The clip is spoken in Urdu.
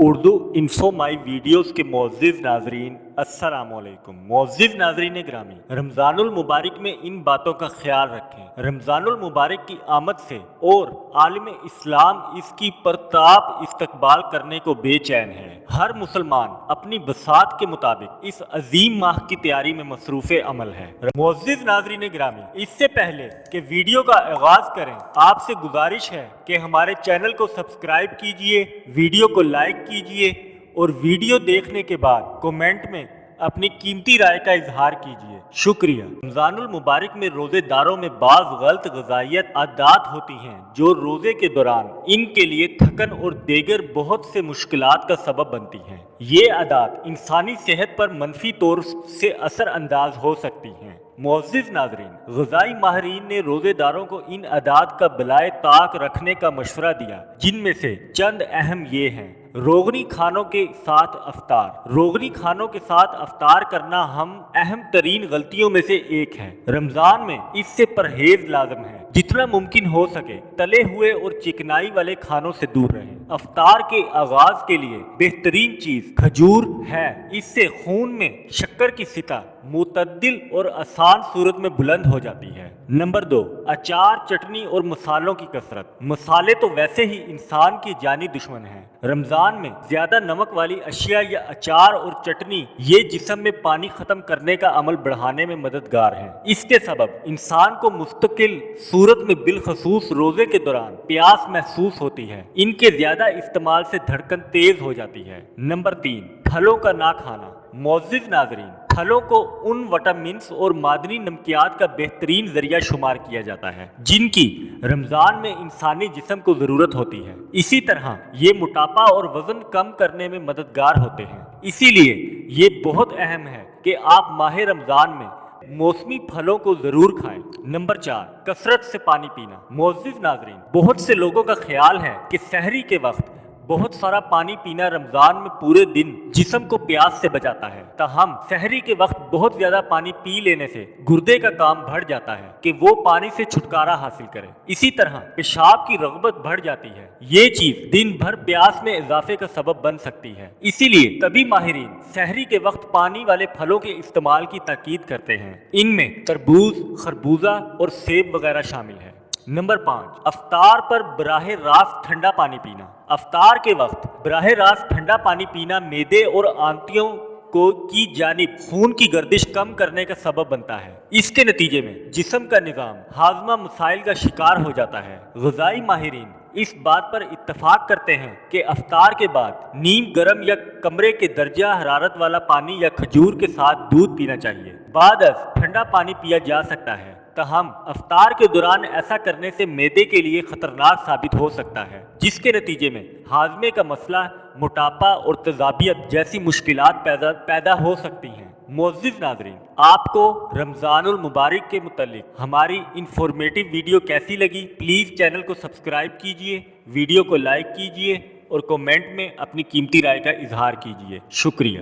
اردو انفو مائی ویڈیوز کے معزز ناظرین السلام علیکم۔ معزز ناظرین گرامی، رمضان المبارک میں ان باتوں کا خیال رکھیں۔ رمضان المبارک کی آمد سے اور عالم اسلام اس کی پرتاب استقبال کرنے کو بے چین ہے۔ ہر مسلمان اپنی بساط کے مطابق اس عظیم ماہ کی تیاری میں مصروف عمل ہے۔ معزز ناظرین گرامی، اس سے پہلے کہ ویڈیو کا آغاز کریں، آپ سے گزارش ہے کہ ہمارے چینل کو سبسکرائب کیجئے، ویڈیو کو لائک کیجئے اور ویڈیو دیکھنے کے بعد کومنٹ میں اپنی قیمتی رائے کا اظہار کیجئے۔ شکریہ۔ رمضان المبارک میں روزے داروں میں بعض غلط غذائیت عادات ہوتی ہیں جو روزے کے دوران ان کے لیے تھکن اور دیگر بہت سے مشکلات کا سبب بنتی ہیں۔ یہ عادات انسانی صحت پر منفی طور سے اثر انداز ہو سکتی ہیں۔ معزز ناظرین، غذائی ماہرین نے روزے داروں کو ان عادات کا بالائے طاق رکھنے کا مشورہ دیا، جن میں سے چند اہم یہ ہیں۔ روغنی کھانوں کے ساتھ افطار۔ روغنی کھانوں کے ساتھ افطار کرنا اہم ترین غلطیوں میں سے ایک ہے۔ رمضان میں اس سے پرہیز لازم ہے۔ جتنا ممکن ہو سکے تلے ہوئے اور چکنائی والے کھانوں سے دور رہیں۔ افطار کے آغاز کے لیے بہترین چیز کھجور ہے۔ اس سے خون میں شکر کی سطح معتدل اور آسان صورت میں بلند ہو جاتی ہے۔ نمبر 2، اچار، چٹنی اور مسالوں کی کثرت۔ مسالے تو ویسے ہی انسان کی جانی دشمن ہیں۔ رمضان میں زیادہ نمک والی اشیاء یا اچار اور چٹنی یہ جسم میں پانی ختم کرنے کا عمل بڑھانے میں مددگار ہیں۔ اس کے سبب انسان کو مستقل صورت میں بالخصوص روزے کے دوران پیاس محسوس ہوتی ہے۔ ان کے زیادہ استعمال سے دھڑکن تیز ہو جاتی ہے۔ نمبر 3، پھلوں کا نہ کھانا۔ معزز ناظرین، پھلوں کو ان وٹامنس اور معدنی نمکیات کا بہترین ذریعہ شمار کیا جاتا ہے جن کی رمضان میں انسانی جسم کو ضرورت ہوتی ہے۔ اسی طرح یہ موٹاپا اور وزن کم کرنے میں مددگار ہوتے ہیں۔ اسی لیے یہ بہت اہم ہے کہ آپ ماہ رمضان میں موسمی پھلوں کو ضرور کھائیں۔ نمبر 4، کثرت سے پانی پینا۔ معزز ناظرین، بہت سے لوگوں کا خیال ہے کہ سحری کے وقت بہت سارا پانی پینا رمضان میں پورے دن جسم کو پیاس سے بچاتا ہے۔ تاہم سحری کے وقت بہت زیادہ پانی پی لینے سے گردے کا کام بڑھ جاتا ہے کہ وہ پانی سے چھٹکارا حاصل کرے۔ اسی طرح پیشاب کی رغبت بڑھ جاتی ہے۔ یہ چیز دن بھر پیاس میں اضافے کا سبب بن سکتی ہے۔ اسی لیے طبی ماہرین سحری کے وقت پانی والے پھلوں کے استعمال کی تاکید کرتے ہیں۔ ان میں تربوز، خربوزہ اور سیب وغیرہ شامل ہے۔ نمبر 5، افطار پر براہ راست ٹھنڈا پانی پینا۔ افطار کے وقت براہ راست ٹھنڈا پانی پینا معدے اور آنتوں کی جانب خون کی گردش کم کرنے کا سبب بنتا ہے۔ اس کے نتیجے میں جسم کا نظام ہاضمہ مسائل کا شکار ہو جاتا ہے۔ غذائی ماہرین اس بات پر اتفاق کرتے ہیں کہ افطار کے بعد نیم گرم یا کمرے کے درجہ حرارت والا پانی یا کھجور کے ساتھ دودھ پینا چاہیے۔ بعد از ٹھنڈا پانی پیا جا سکتا ہے، تاہم افطار کے دوران ایسا کرنے سے معدے کے لیے خطرناک ثابت ہو سکتا ہے، جس کے نتیجے میں ہاضمے کا مسئلہ، موٹاپا اور تیزابیت جیسی مشکلات پیدا ہو سکتی ہیں۔ معزز ناظرین، آپ کو رمضان المبارک کے متعلق ہماری انفارمیٹیو ویڈیو کیسی لگی؟ پلیز چینل کو سبسکرائب کیجئے، ویڈیو کو لائک کیجئے اور کومنٹ میں اپنی قیمتی رائے کا اظہار کیجئے۔ شکریہ۔